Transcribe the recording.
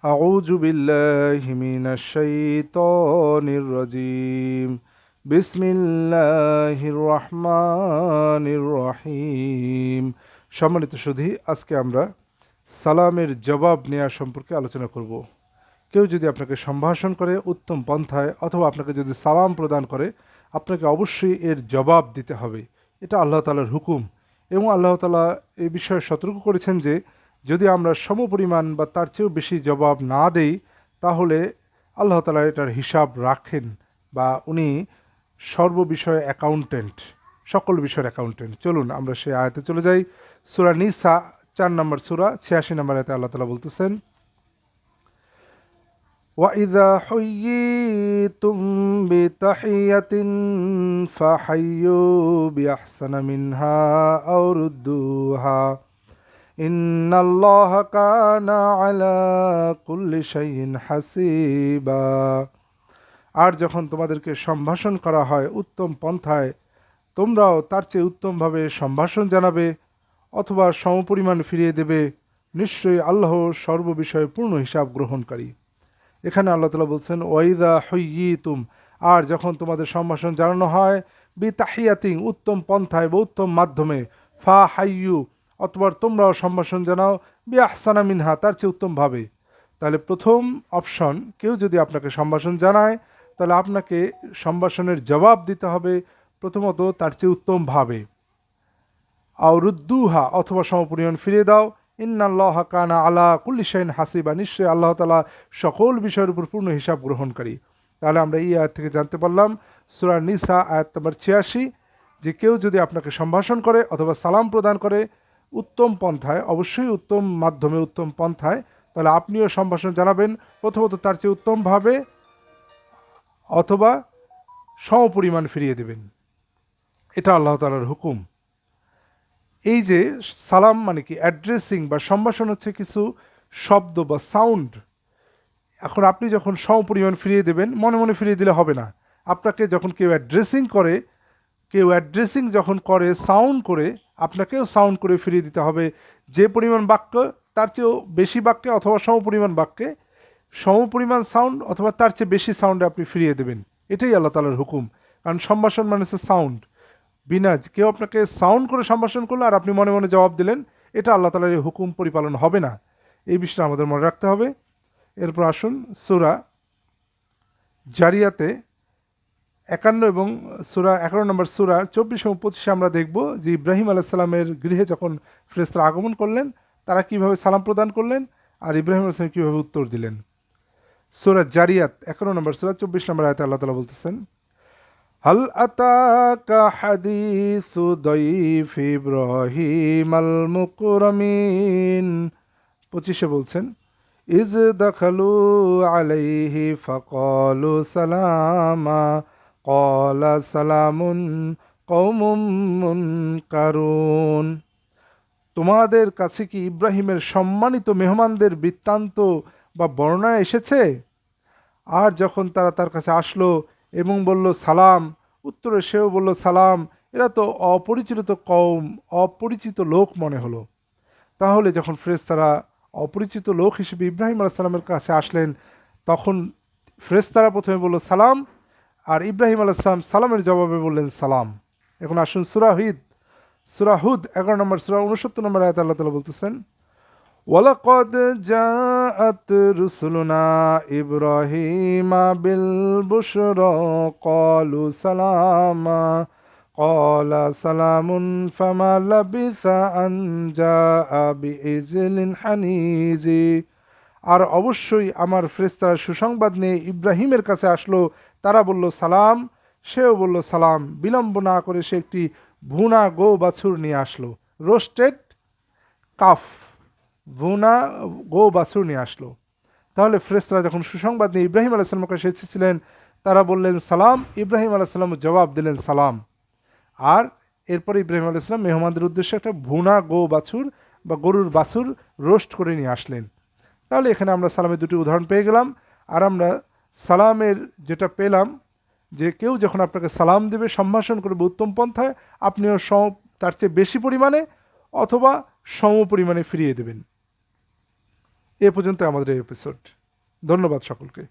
أعوذ بالله من الشيطان الرجيم بسم الله الرحمن الرحيم। সম্মানিত সুধী, আজকে আমরা সালামের জবাব নেওয়া সম্পর্কে আলোচনা করব। কেউ যদি আপনাকে সম্ভাষণ করে উত্তম পন্থায় অথবা আপনাকে যদি সালাম প্রদান করে, আপনাকে অবশ্যই এর জবাব দিতে হবে। এটা আল্লাহ তাআলার হুকুম এবং আল্লাহ তাআলা এ বিষয়ে সতর্ক করেছেন যে যদি আমরা সমপরিমাণ বা তার চেয়েও বেশি জবাব না দেই, তাহলে আল্লাহ তাআলা এটার হিসাব রাখেন বা উনি সর্ববিষয়ে অ্যাকাউন্টেন্ট, সকল বিষয়ের অ্যাকাউন্টেন্ট। চলুন আমরা সেই আয়াতে চলে যাই। সূরা নিসা 4 নম্বর সূরা 86 নম্বর আয়াতে আল্লাহ তাআলা বলতেছেন, وَإِذَا حُيِّيتُم بِتَحِيَّةٍ فَحَيُّوا بِأَحْسَنَ مِنْهَا أَوْ رُدُّوهَا ইন্নাল্লাহা কানা আলা কুল্লি শাইইন হাসিবা। আর যখন তোমাদেরকে সম্ভাষণ করা হয় উত্তম পন্থায়, তোমরাও তার চেয়ে উত্তমভাবে সম্ভাষণ জানাবে অথবা সমপরিমাণ ফিরিয়ে দেবে। নিশ্চয়ই আল্লাহ সর্ববিষয়ে পূর্ণ হিসাব গ্রহণকারী। এখানে আল্লাহ তাআলা বলছেন ওয়াইদা হুইয়িতুম, আর যখন তোমাদের সম্ভাষণ জানানো হয় বি তাহিয়াতিন, উত্তম পন্থায় বা উত্তম মাধ্যমে, ফা হাইয়ু, অথবা তোমরাও সম্ভাষণ জানাও বি আহসানা মিনহা, তার চেয়ে উত্তমভাবে। তাহলে প্রথম অপশন, কেউ যদি আপনাকে সম্ভাষণ জানায় তাহলে আপনাকে সম্ভাষণের জবাব দিতে হবে প্রথমত তার চেয়ে উত্তমভাবে। আউরুদ্দুহা, অথবা সমপরিমাণ ফিরিয়ে দাও। ইন্নাল্লাহা কানা আলা কুল্লি শাইইন হাসিবা, নিশ্চয়ই আল্লাহ তাআলা সকল বিষয়ের উপর পূর্ণ হিসাব গ্রহণ করি। তাহলে আমরা এই আয়াত থেকে জানতে পারলাম, সূরা নিসা আয়াত নম্বর 86, যে কেউ যদি আপনাকে সম্ভাষণ করে অথবা সালাম প্রদান করে উত্তম পন্থায়, অবশ্যই উত্তম মাধ্যমে উত্তম পন্থায়, তাহলে আপনিও সম্ভাষণ জানাবেন প্রথমত তার চেয়ে উত্তমভাবে অথবা সমপরিমাণ ফিরিয়ে দেবেন। এটা আল্লাহ তাআলার হুকুম। এই যে সালাম মানে কি, অ্যাড্রেসিং বা সম্ভাষণ হচ্ছে কিছু শব্দ বা সাউন্ড। এখন আপনি যখন সমপরিমাণ ফিরিয়ে দেবেন, মনে মনে ফিরিয়ে দিলে হবে না। আপনাকে যখন কেউ অ্যাড্রেসিং করে, কেউ অ্যাড্রেসিং যখন করে সাউন্ড করে, আপনাকেও সাউন্ড করে ফিরিয়ে দিতে হবে। যে পরিমাণ বাক্য তার চেয়েও বেশি বাক্যে অথবা সমপরিমাণ বাক্যে সমপরিমাণ সাউন্ড অথবা তার চেয়ে বেশি সাউন্ডে আপনি ফিরিয়ে দেবেন। এটাই আল্লাহ তাআলার হুকুম। কারণ সম্ভাষণ মানে হচ্ছে সাউন্ড। বিনা কেউ আপনাকে সাউন্ড করে সম্ভাষণ করলো আর আপনি মনে মনে জবাব দিলেন, এটা আল্লাহ তাআলার এই হুকুম পরিপালন হবে না। এই বিষয়টা আমাদের মনে রাখতে হবে। এরপর আসুন সূরা জারিয়াতে 51 এবং সূরা 11 নম্বর সূরা 24 এবং 25 আমরা দেখব যে ইব্রাহিম আলাইহিস সালামের গৃহে যখন ফেরেশতারা আগমন করলেন, তারা কিভাবে সালাম প্রদান করলেন আর ইব্রাহিম আলাইহিস সালাম কিভাবে উত্তর দিলেন। সূরা জারিয়াত 51 নম্বর সূরা 24 নম্বর আয়াতে আল্লাহ তাআলা বলতেছেন, হাল আতাকা হাদিসু দাইফ ইব্রাহিম আল মুকরামিন। 25-এ বলছেন, ইজ দাখালু আলাইহি ফাকালু সালামা ক্বালা সালামুন কওমুম মুনকারুন। তোমাদের কাছে কি ইব্রাহিমের সম্মানিত মেহমানদের বৃত্তান্ত বা বর্ণনা এসেছে? আর যখন তারা তার কাছে আসলো এবং বলল সালাম, উত্তরে সেও বলল সালাম, এরা তো অপরিচিত কওম, অপরিচিত লোক মনে হলো। তাহলে যখন ফেরেশতারা অপরিচিত লোক হিসেবে ইব্রাহিম আলাইহিস সালামের কাছে আসলেন, তখন ফেরেশতারা প্রথমে বলল সালাম, আর ইব্রাহিম আলাইহিস সালাম সালামের জবাবে বললেন সালাম। এখন আসুন সূরা হুদ 11 নম্বর সূরা 69 নম্বর আয়াতে আল্লাহ তাআলা বলতেছেন, ওয়ালাকাদ জাআত রুসুলুনা ইব্রাহিমা বিল বুশরা ক্বালু সালামা ক্বালা সালামুন ফামা লাবিসা আন জাআ বিইজলিন হানিজি। আর অবশ্যই আমার ফেরেশতারা সুসংবাদ নিয়ে ইব্রাহিমের কাছে আসলো, তারা বলল সালাম, সেও বলল সালাম। বিলম্ব না করে সে একটি ভুনা গো বাছুর নিয়ে আসলো, রোস্টেড কাফ, ভুনা গো বাছুর নিয়ে আসলো। তাহলে ফেরেশতারা যখন সুসংবাদ নিয়ে ইব্রাহিম আলাইহিস সালামের কাছে এসেছিলেন, তারা বললেন সালাম, ইব্রাহিম আলাইহিস সালাম জবাব দিলেন সালাম। আর এরপরে ইব্রাহিম আলাইহিস সালাম মেহমানদের উদ্দেশ্যে একটা ভুনা গো বাছুর বা গরুর বাছুর রোস্ট করে নিয়ে আসলেন। তাহলে এখানে আমরা সালামের দুটি উদাহরণ পেয়ে গেলাম। আর আমরা সালামের যেটা পেলাম, যে কেউ যখন আপনাকে সালাম দেবে, সম্ভাষণ করবে উত্তম পন্থায়, আপনিও তার চেয়ে বেশি পরিমাণে অথবা সম পরিমাণে ফিরিয়ে দেবেন। এ পর্যন্ত আমাদের এই এপিসোড। ধন্যবাদ সকলকে।